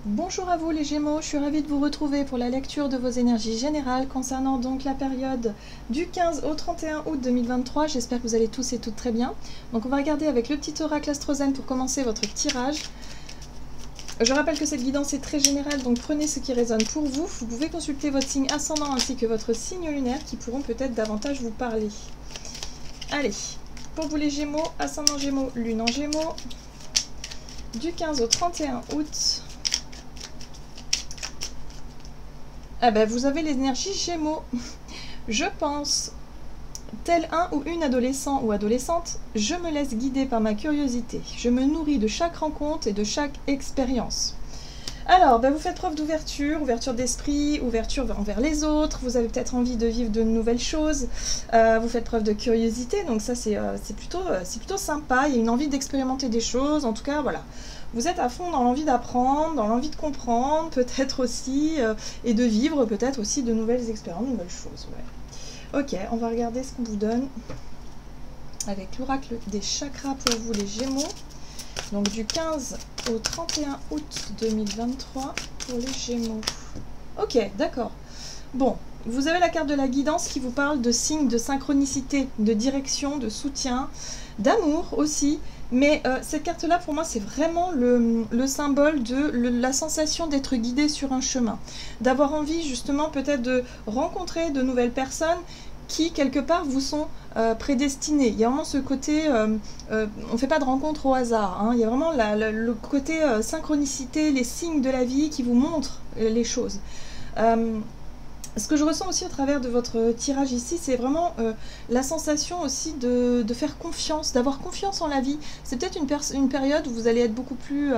Bonjour à vous les Gémeaux, je suis ravie de vous retrouver pour la lecture de vos énergies générales concernant donc la période du 15 au 31 août 2023. J'espère que vous allez tous et toutes très bien. Donc on va regarder avec le petit oracle Astrozen pour commencer votre tirage. Je rappelle que cette guidance est très générale, donc prenez ce qui résonne pour vous. Vous pouvez consulter votre signe ascendant ainsi que votre signe lunaire qui pourront peut-être davantage vous parler. Allez, pour vous les Gémeaux, ascendant Gémeaux, lune en Gémeaux, du 15 au 31 août. Ah ben, vous avez l'énergie Gémeaux. Je pense, tel un ou une adolescent ou adolescente, je me laisse guider par ma curiosité. Je me nourris de chaque rencontre et de chaque expérience. Alors, ben vous faites preuve d'ouverture, ouverture d'esprit, ouverture envers les autres. Vous avez peut-être envie de vivre de nouvelles choses. Vous faites preuve de curiosité, donc ça c'est plutôt sympa. Il y a une envie d'expérimenter des choses. En tout cas, voilà. Vous êtes à fond dans l'envie d'apprendre, dans l'envie de comprendre, peut-être aussi, et de vivre peut-être aussi de nouvelles expériences, de nouvelles choses. Ouais. Ok, on va regarder ce qu'on vous donne avec l'oracle des chakras pour vous les Gémeaux. Donc du 15 au 31 août 2023 pour les Gémeaux. Ok, d'accord. Bon, vous avez la carte de la guidance qui vous parle de signes de synchronicité, de direction, de soutien, d'amour aussi. Mais cette carte-là, pour moi, c'est vraiment le symbole de la sensation d'être guidé sur un chemin. D'avoir envie, justement, peut-être de rencontrer de nouvelles personnes qui, quelque part, vous sont prédestinées. Il y a vraiment ce côté, on ne fait pas de rencontre au hasard. Hein. Il y a vraiment le côté synchronicité, les signes de la vie qui vous montrent les choses. Ce que je ressens aussi au travers de votre tirage ici, c'est vraiment la sensation aussi de faire confiance, d'avoir confiance en la vie. C'est peut-être une période où vous allez être beaucoup plus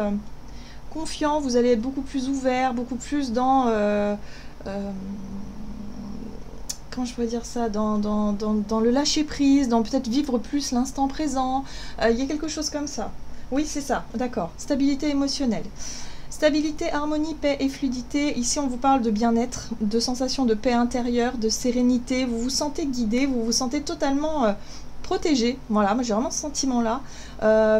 confiant, vous allez être beaucoup plus ouvert, beaucoup plus dans... comment je pourrais dire ça, dans le lâcher-prise, dans peut-être vivre plus l'instant présent. Il y a quelque chose comme ça. Oui, c'est ça, d'accord. Stabilité émotionnelle. Stabilité, harmonie, paix et fluidité. Ici, on vous parle de bien-être, de sensation de paix intérieure, de sérénité. Vous vous sentez guidé, vous vous sentez totalement protégé. Voilà, moi j'ai vraiment ce sentiment-là.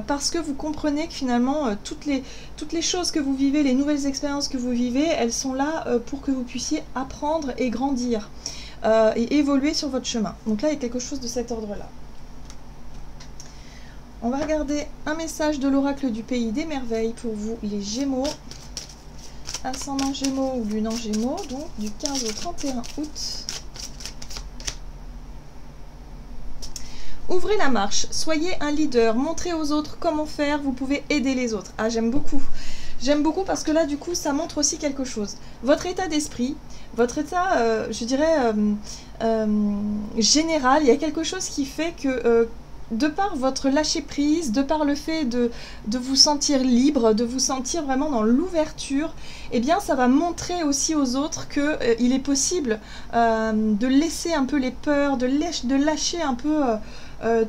Parce que vous comprenez que finalement, toutes les choses que vous vivez, les nouvelles expériences que vous vivez, elles sont là pour que vous puissiez apprendre et grandir et évoluer sur votre chemin. Donc là, il y a quelque chose de cet ordre-là. On va regarder un message de l'oracle du pays des merveilles pour vous, les Gémeaux. Ascendant Gémeaux ou lune en Gémeaux, donc du 15 au 31 août. Ouvrez la marche, soyez un leader, montrez aux autres comment faire, vous pouvez aider les autres. Ah, j'aime beaucoup. J'aime beaucoup parce que là, du coup, ça montre aussi quelque chose. Votre état d'esprit, votre état, je dirais, général, il y a quelque chose qui fait que... de par votre lâcher-prise, de par le fait de vous sentir libre, de vous sentir vraiment dans l'ouverture, eh bien ça va montrer aussi aux autres qu'il est possible de laisser un peu les peurs, de lâcher un peu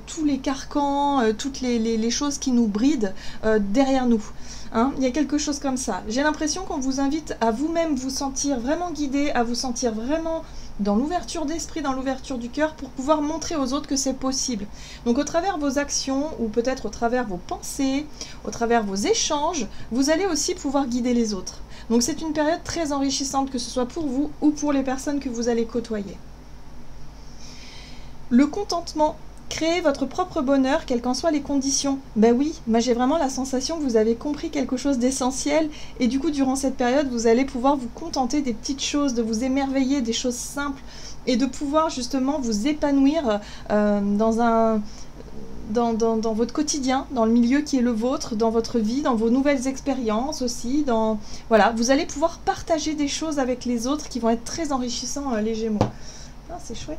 tous les carcans, toutes les choses qui nous brident derrière nous. Hein, il y a quelque chose comme ça. J'ai l'impression qu'on vous invite à vous-même vous sentir vraiment guidé, à vous sentir vraiment dans l'ouverture d'esprit, dans l'ouverture du cœur, pour pouvoir montrer aux autres que c'est possible. Donc au travers vos actions, ou peut-être au travers vos pensées, au travers vos échanges, vous allez aussi pouvoir guider les autres. Donc c'est une période très enrichissante, que ce soit pour vous ou pour les personnes que vous allez côtoyer. Le contentement. Créez votre propre bonheur, quelles qu'en soient les conditions. Ben oui, moi j'ai vraiment la sensation que vous avez compris quelque chose d'essentiel et du coup durant cette période vous allez pouvoir vous contenter des petites choses, de vous émerveiller des choses simples et de pouvoir justement vous épanouir dans votre quotidien, dans le milieu qui est le vôtre, dans votre vie, dans vos nouvelles expériences aussi. Voilà, vous allez pouvoir partager des choses avec les autres qui vont être très enrichissants les Gémeaux. Ah, c'est chouette.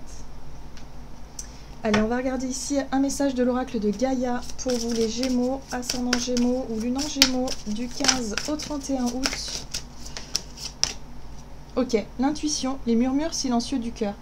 Allez, on va regarder ici un message de l'oracle de Gaïa pour vous les Gémeaux, ascendant Gémeaux ou lune en Gémeaux du 15 au 31 août. Ok, l'intuition, les murmures silencieux du cœur.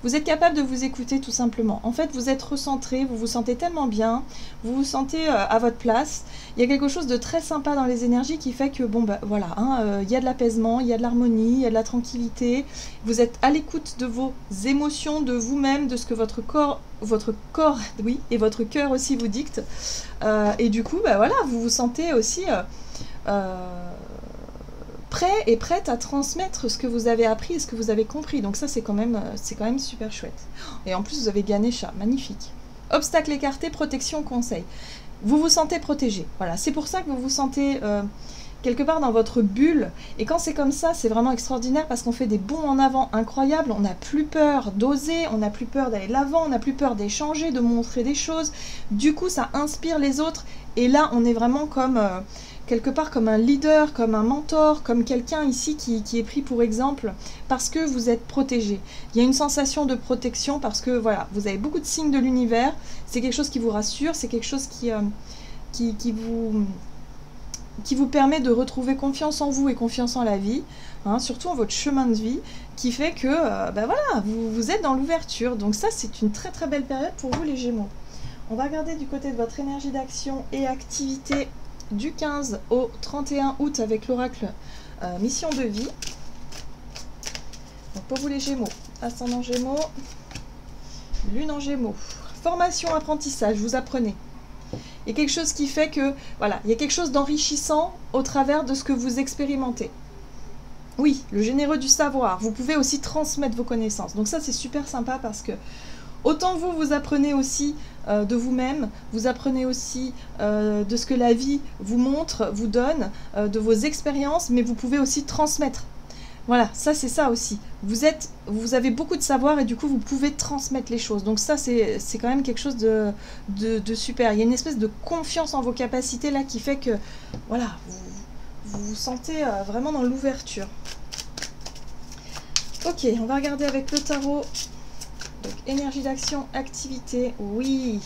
Vous êtes capable de vous écouter tout simplement. En fait, vous êtes recentré, vous vous sentez tellement bien, vous vous sentez à votre place. Il y a quelque chose de très sympa dans les énergies qui fait que, bon, bah voilà, hein, y a de l'apaisement, il y a de l'harmonie, il y a de la tranquillité. Vous êtes à l'écoute de vos émotions, de vous-même, de ce que votre corps, oui, et votre cœur aussi vous dicte. Et du coup, bah voilà, vous vous sentez aussi prêt et prête à transmettre ce que vous avez appris et ce que vous avez compris. Donc ça, c'est quand même super chouette. Et en plus, vous avez Ganesha, magnifique. Obstacle écarté, protection, conseil. Vous vous sentez protégé. Voilà, c'est pour ça que vous vous sentez quelque part dans votre bulle. Et quand c'est comme ça, c'est vraiment extraordinaire parce qu'on fait des bonds en avant incroyables. On n'a plus peur d'oser, on n'a plus peur d'aller de l'avant, on n'a plus peur d'échanger, de montrer des choses. Du coup, ça inspire les autres. Et là, on est vraiment comme... quelque part comme un leader, comme un mentor, comme quelqu'un ici qui est pris pour exemple, parce que vous êtes protégé. Il y a une sensation de protection parce que voilà, vous avez beaucoup de signes de l'univers, c'est quelque chose qui vous rassure, c'est quelque chose qui vous permet de retrouver confiance en vous et confiance en la vie, hein, surtout en votre chemin de vie, qui fait que ben voilà, vous êtes dans l'ouverture. Donc ça, c'est une très très belle période pour vous les Gémeaux. On va regarder du côté de votre énergie d'action et activité du 15 au 31 août avec l'oracle mission de vie. Donc pour vous les Gémeaux, ascendant Gémeaux, lune en Gémeaux, formation, apprentissage, vous apprenez. Il y a quelque chose qui fait que, voilà, il y a quelque chose d'enrichissant au travers de ce que vous expérimentez. Oui, le généreux du savoir, vous pouvez aussi transmettre vos connaissances. Donc ça, c'est super sympa parce que autant vous apprenez aussi de vous-même, vous apprenez aussi de ce que la vie vous montre, vous donne, de vos expériences, mais vous pouvez aussi transmettre. Voilà, ça c'est ça aussi. Vous avez beaucoup de savoir et du coup vous pouvez transmettre les choses. Donc ça c'est quand même quelque chose de super. Il y a une espèce de confiance en vos capacités là qui fait que voilà, vous vous sentez vraiment dans l'ouverture. Ok, on va regarder avec le tarot. Donc énergie d'action, activité, oui.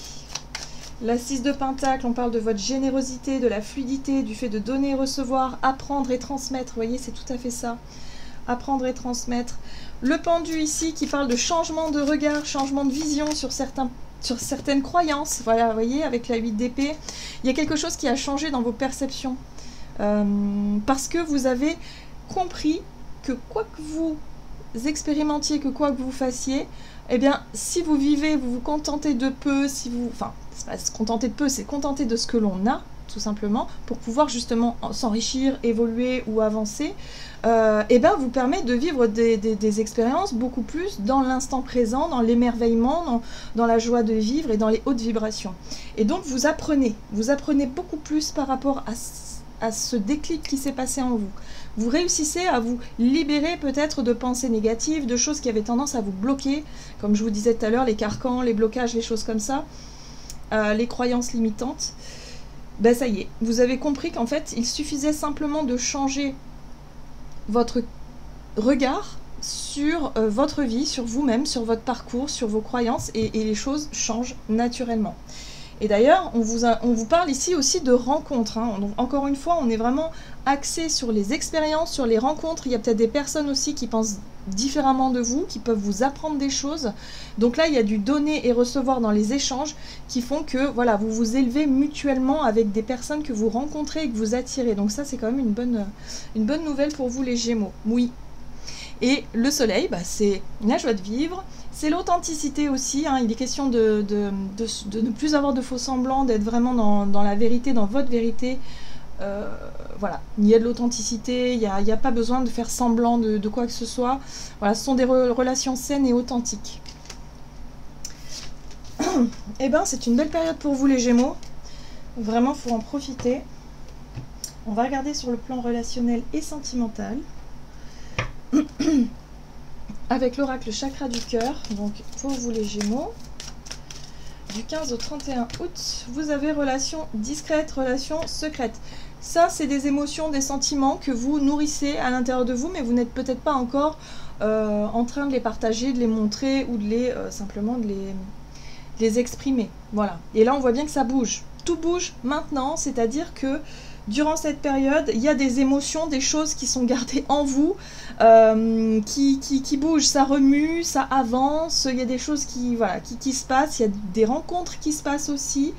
La 6 de Pentacle, on parle de votre générosité, de la fluidité, du fait de donner et recevoir, apprendre et transmettre. Vous voyez, c'est tout à fait ça. Apprendre et transmettre. Le pendu ici qui parle de changement de regard, changement de vision sur certaines croyances. Voilà, vous voyez, avec la 8 d'épée. Il y a quelque chose qui a changé dans vos perceptions. Parce que vous avez compris que quoi que vous expérimentiez, que quoi que vous fassiez, eh bien, si vous vivez, vous vous contentez de peu, enfin, c'est pas se contenter de peu, c'est contenter de ce que l'on a, tout simplement, pour pouvoir justement s'enrichir, évoluer ou avancer, eh bien, vous permet de vivre des expériences beaucoup plus dans l'instant présent, dans l'émerveillement, dans la joie de vivre et dans les hautes vibrations. Et donc, vous apprenez beaucoup plus par rapport à ce déclic qui s'est passé en vous. Vous réussissez à vous libérer peut-être de pensées négatives, de choses qui avaient tendance à vous bloquer, comme je vous disais tout à l'heure, les carcans, les blocages, les choses comme ça, les croyances limitantes. Ben ça y est, vous avez compris qu'en fait, il suffisait simplement de changer votre regard sur votre vie, sur vous-même, sur votre parcours, sur vos croyances, et les choses changent naturellement. Et d'ailleurs, on vous parle ici aussi de rencontres. Hein. Donc, encore une fois, on est vraiment axé sur les expériences, sur les rencontres. Il y a peut-être des personnes aussi qui pensent différemment de vous, qui peuvent vous apprendre des choses. Donc là, il y a du donner et recevoir dans les échanges qui font que voilà, vous vous élevez mutuellement avec des personnes que vous rencontrez et que vous attirez. Donc ça, c'est quand même une bonne nouvelle pour vous les Gémeaux. Oui. Et le soleil, bah, c'est la joie de vivre, c'est l'authenticité aussi, hein. Il est question de ne plus avoir de faux semblants, d'être vraiment dans la vérité, dans votre vérité. Voilà, il y a de l'authenticité, il n'y a pas besoin de faire semblant de quoi que ce soit. Voilà, ce sont des relations saines et authentiques. Eh bien, c'est une belle période pour vous les Gémeaux. Vraiment, il faut en profiter. On va regarder sur le plan relationnel et sentimental. Avec l'oracle chakra du cœur, donc pour vous les Gémeaux, du 15 au 31 août, vous avez relation discrète, relation secrète. Ça, c'est des émotions, des sentiments que vous nourrissez à l'intérieur de vous, mais vous n'êtes peut-être pas encore en train de les partager, de les montrer ou de les simplement de les exprimer. Voilà. Et là, on voit bien que ça bouge. Tout bouge maintenant, c'est-à-dire que durant cette période, il y a des émotions, des choses qui sont gardées en vous, qui bougent, ça remue, ça avance, il y a des choses qui se passent, il y a des rencontres qui se passent aussi.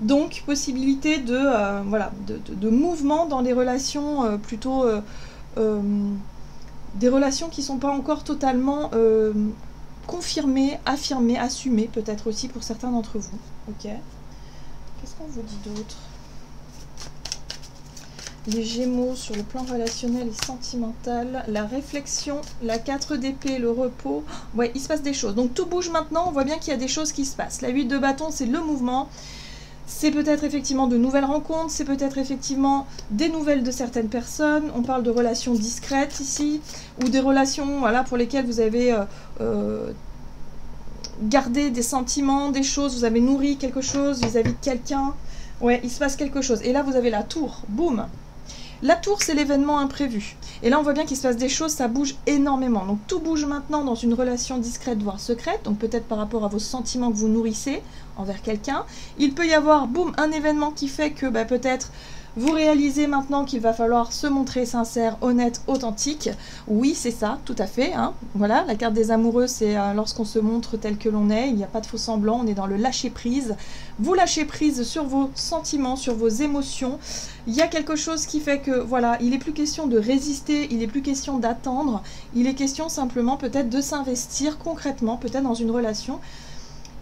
Donc, possibilité de mouvement dans des relations plutôt... des relations qui ne sont pas encore totalement confirmées, affirmées, assumées, peut-être aussi pour certains d'entre vous. Ok. Qu'est-ce qu'on vous dit d'autre ? Les Gémeaux sur le plan relationnel et sentimental, la réflexion, la 4 d'épée, le repos. Ouais, il se passe des choses. Donc tout bouge maintenant, on voit bien qu'il y a des choses qui se passent. La 8 de bâton, c'est le mouvement. C'est peut-être effectivement de nouvelles rencontres, c'est peut-être effectivement des nouvelles de certaines personnes. On parle de relations discrètes ici, ou des relations voilà, pour lesquelles vous avez gardé des sentiments, des choses, vous avez nourri quelque chose vis-à-vis de quelqu'un. Ouais, il se passe quelque chose. Et là, vous avez la tour, boum. La tour, c'est l'événement imprévu. Et là, on voit bien qu'il se passe des choses, ça bouge énormément. Donc tout bouge maintenant dans une relation discrète, voire secrète, donc peut-être par rapport à vos sentiments que vous nourrissez envers quelqu'un. Il peut y avoir, boum, un événement qui fait que peut-être vous réalisez maintenant qu'il va falloir se montrer sincère, honnête, authentique. Oui, c'est ça, tout à fait. Hein. Voilà, la carte des amoureux, c'est lorsqu'on se montre tel que l'on est. Il n'y a pas de faux semblant, on est dans le lâcher-prise. Vous lâchez prise sur vos sentiments, sur vos émotions. Il y a quelque chose qui fait que, voilà, il n'est plus question de résister, il n'est plus question d'attendre. Il est question simplement peut-être de s'investir concrètement, peut-être dans une relation.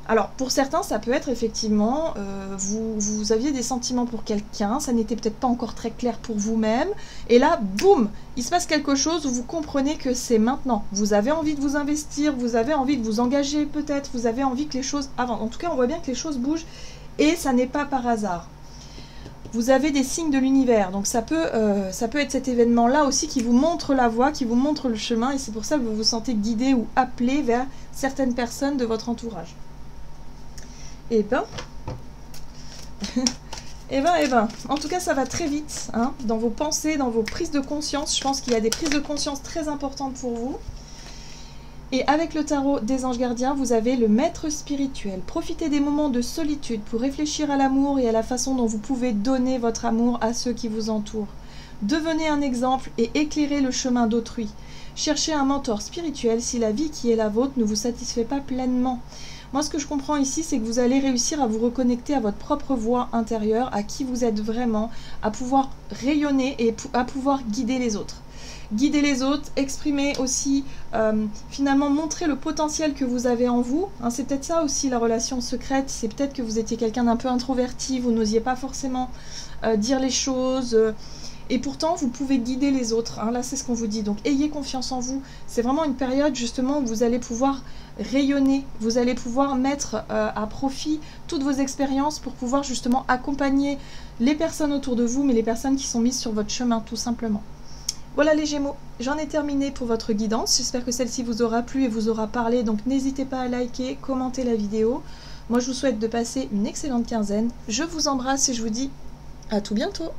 Alors, pour certains, ça peut être effectivement, vous aviez des sentiments pour quelqu'un, ça n'était peut-être pas encore très clair pour vous-même, et là, boum, il se passe quelque chose où vous comprenez que c'est maintenant. Vous avez envie de vous investir, vous avez envie de vous engager peut-être, vous avez envie que les choses avancent. En tout cas, on voit bien que les choses bougent, et ça n'est pas par hasard. Vous avez des signes de l'univers, donc ça peut être cet événement-là aussi qui vous montre la voie, qui vous montre le chemin, et c'est pour ça que vous vous sentez guidé ou appelé vers certaines personnes de votre entourage. Eh ben, en tout cas ça va très vite, hein, dans vos pensées, dans vos prises de conscience. Je pense qu'il y a des prises de conscience très importantes pour vous. Et avec le tarot des anges gardiens, vous avez le maître spirituel. Profitez des moments de solitude pour réfléchir à l'amour et à la façon dont vous pouvez donner votre amour à ceux qui vous entourent. Devenez un exemple et éclairez le chemin d'autrui. Cherchez un mentor spirituel si la vie qui est la vôtre ne vous satisfait pas pleinement. Moi, ce que je comprends ici, c'est que vous allez réussir à vous reconnecter à votre propre voix intérieure, à qui vous êtes vraiment, à pouvoir rayonner et à pouvoir guider les autres. Guider les autres, exprimer aussi, finalement montrer le potentiel que vous avez en vous. Hein, c'est peut-être ça aussi la relation secrète, c'est peut-être que vous étiez quelqu'un d'un peu introverti, vous n'osiez pas forcément dire les choses... Et pourtant, vous pouvez guider les autres. Hein. Là, c'est ce qu'on vous dit. Donc, ayez confiance en vous. C'est vraiment une période, justement, où vous allez pouvoir rayonner. Vous allez pouvoir mettre à profit toutes vos expériences pour pouvoir, justement, accompagner les personnes autour de vous, mais les personnes qui sont mises sur votre chemin, tout simplement. Voilà les Gémeaux. J'en ai terminé pour votre guidance. J'espère que celle-ci vous aura plu et vous aura parlé. Donc, n'hésitez pas à liker, commenter la vidéo. Moi, je vous souhaite de passer une excellente quinzaine. Je vous embrasse et je vous dis à tout bientôt.